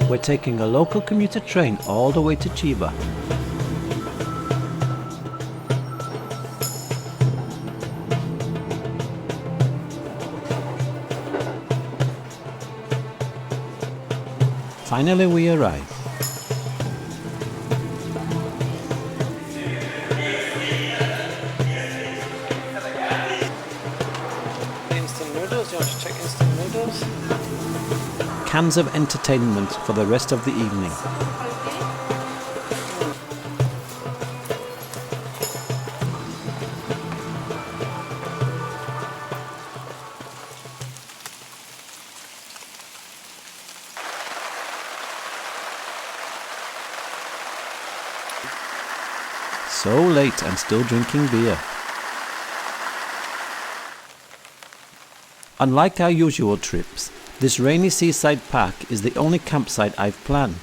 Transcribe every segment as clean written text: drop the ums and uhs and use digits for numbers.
We're taking a local commuter train all the way to Chiba. Finally we arrive. Instant noodles, you want to check instant noodles? Cans of entertainment for the rest of the evening. So late and still drinking beer. Unlike our usual trips, this rainy seaside park is the only campsite I've planned.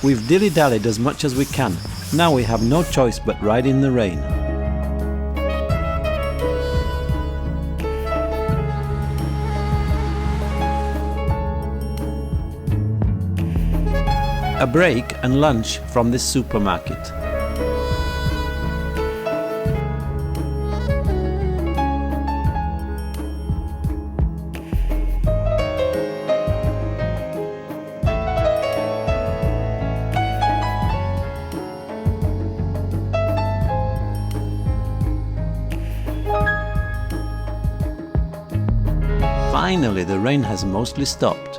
We've dilly-dallied as much as we can. Now we have no choice but ride in the rain. A break and lunch from this supermarket. Finally, the rain has mostly stopped.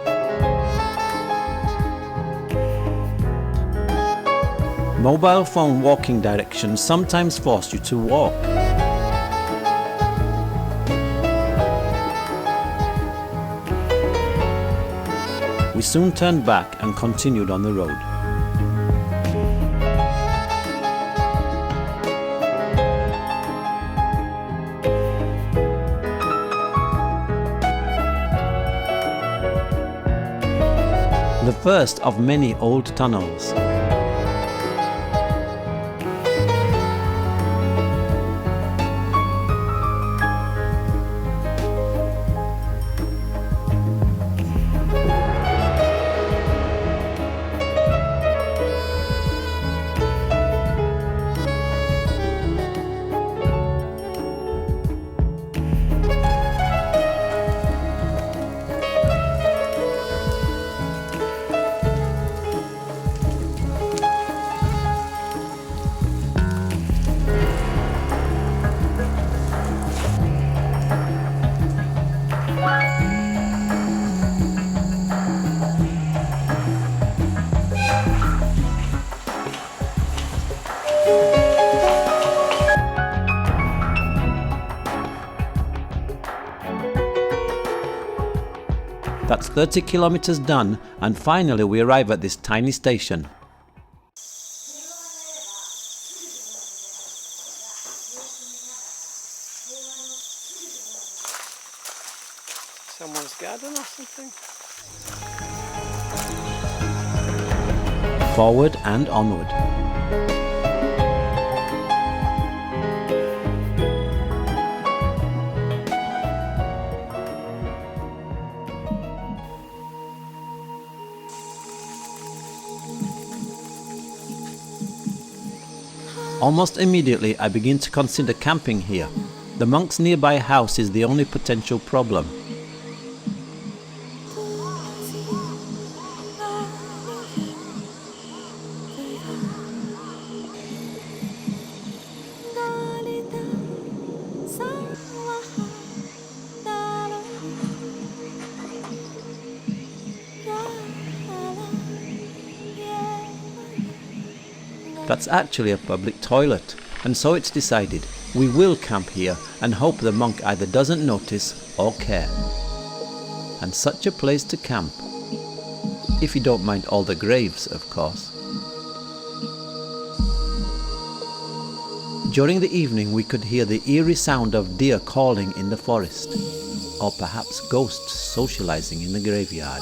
Mobile phone walking directions sometimes force you to walk. We soon turned back and continued on the road. The first of many old tunnels. That's 30 kilometers done, and finally we arrive at this tiny station. Someone's garden or something? Forward and onward. Almost immediately I begin to consider camping here. The monk's nearby house is the only potential problem. That's actually a public toilet, and so it's decided we will camp here and hope the monk either doesn't notice or care. And such a place to camp. If you don't mind all the graves, of course. During the evening we could hear the eerie sound of deer calling in the forest, or perhaps ghosts socializing in the graveyard.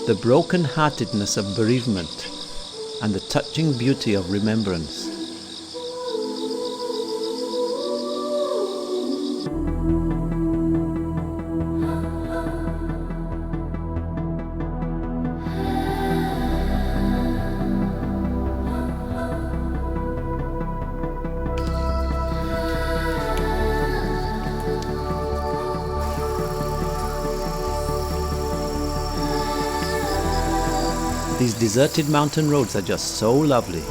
The broken-heartedness of bereavement and the touching beauty of remembrance. These deserted mountain roads are just so lovely.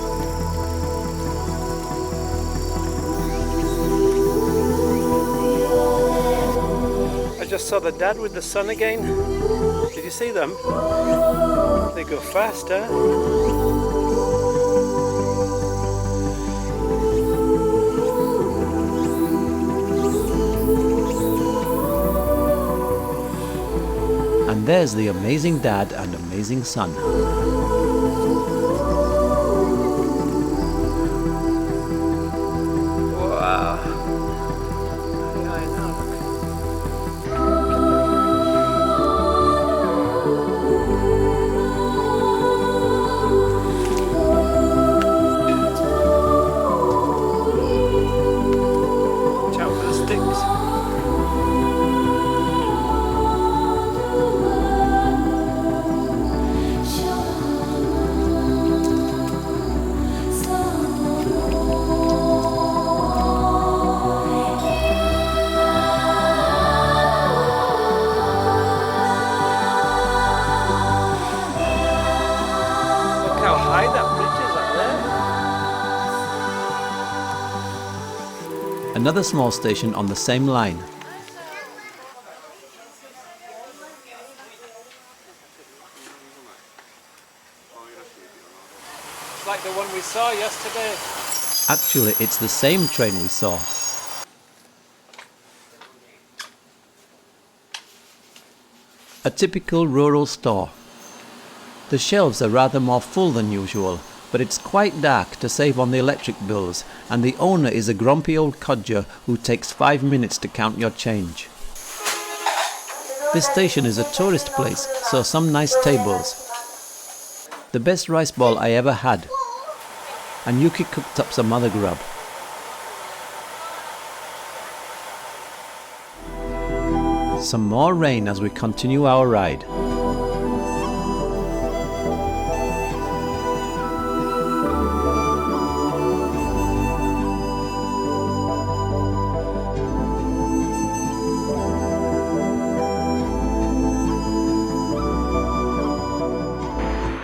I just saw the dad with the son again. Did you see them? They go fast, huh? And there's the amazing dad and amazing son. Wow. Yeah, I know. Watch out for the sticks. Look how high that bridge is up there. Another small station on the same line. It's like the one we saw yesterday. Actually, it's the same train we saw. A typical rural store. The shelves are rather more full than usual, but it's quite dark to save on the electric bills, and the owner is a grumpy old codger who takes 5 minutes to count your change. This station is a tourist place, so some nice tables. The best rice ball I ever had, and Yuki cooked up some other grub. Some more rain as we continue our ride.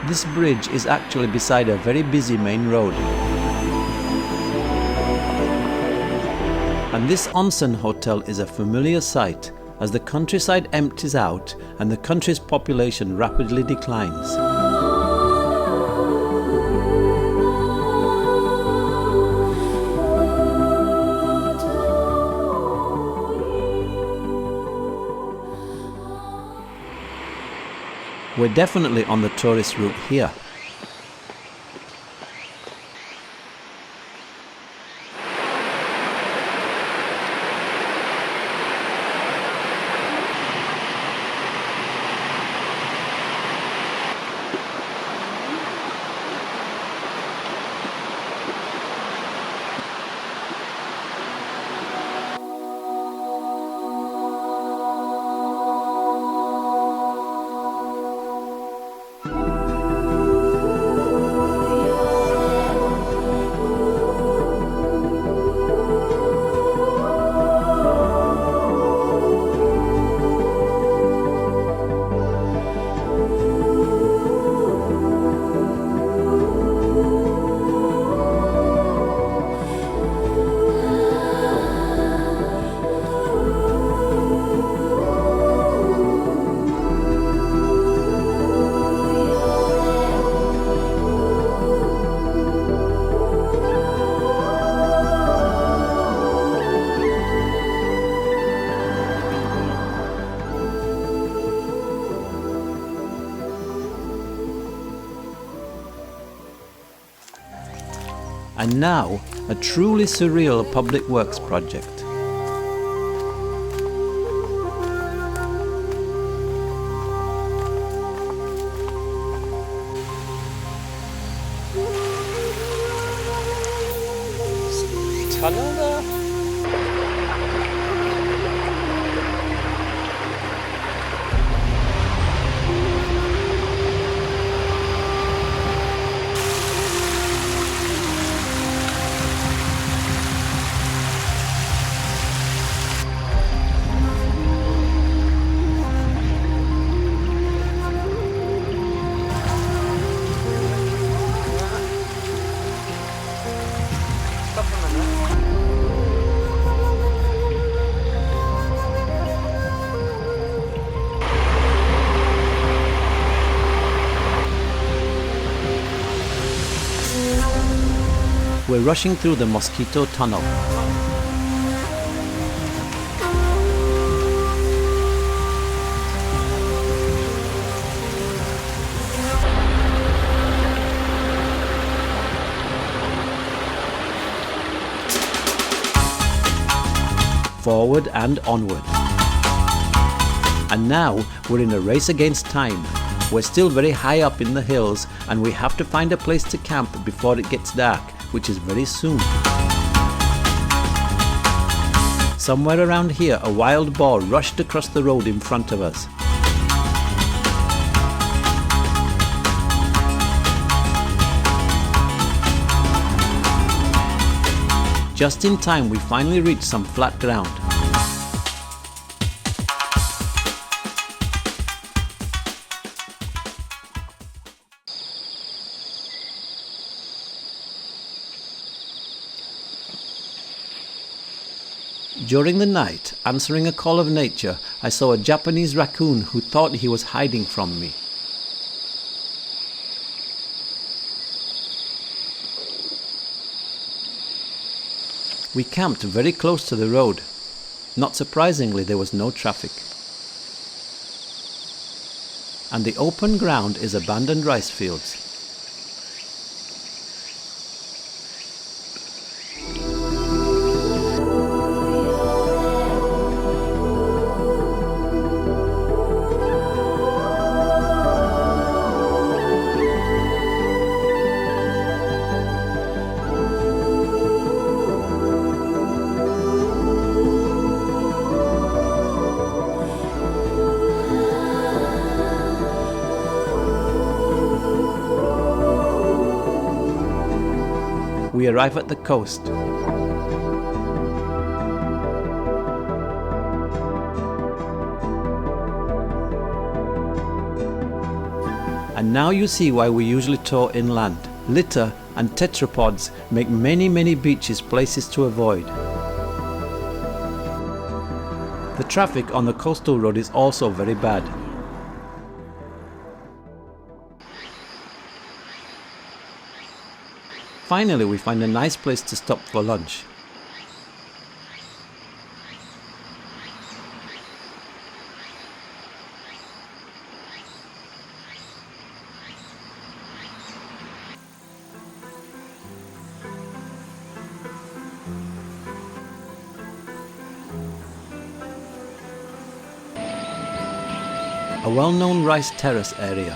This bridge is actually beside a very busy main road. And this onsen hotel is a familiar sight as the countryside empties out and the country's population rapidly declines. We're definitely on the tourist route here. And now, a truly surreal public works project. Tunnel there? Stop a minute. We're rushing through the Mosquito Tunnel. Forward and onward. And now we're in a race against time. We're still very high up in the hills and we have to find a place to camp before it gets dark, which is very soon. Somewhere around here, a wild boar rushed across the road in front of us. Just in time, we finally reached some flat ground. During the night, answering a call of nature, I saw a Japanese raccoon who thought he was hiding from me. We camped very close to the road. Not surprisingly, there was no traffic. And the open ground is abandoned rice fields. We arrive at the coast. And now you see why we usually tour inland. Litter and tetrapods make many beaches places to avoid. The traffic on the coastal road is also very bad. Finally, we find a nice place to stop for lunch. A well-known rice terrace area.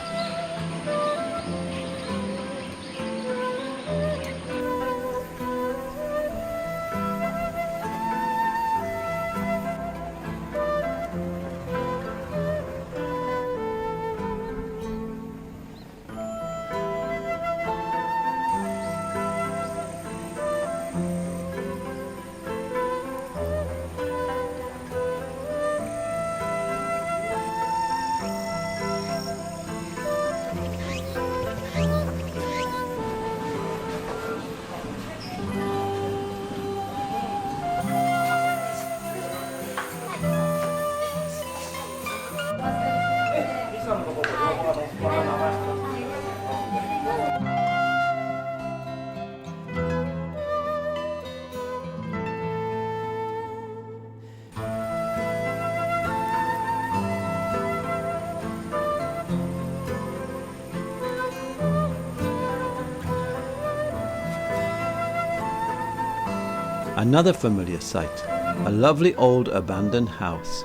Another familiar sight, a lovely old abandoned house.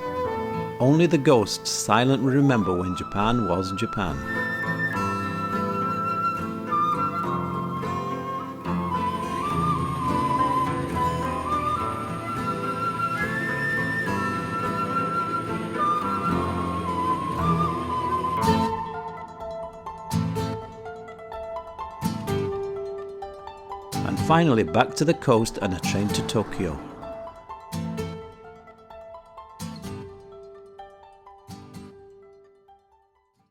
Only the ghosts silently remember when Japan was Japan. And finally back to the coast and a train to Tokyo.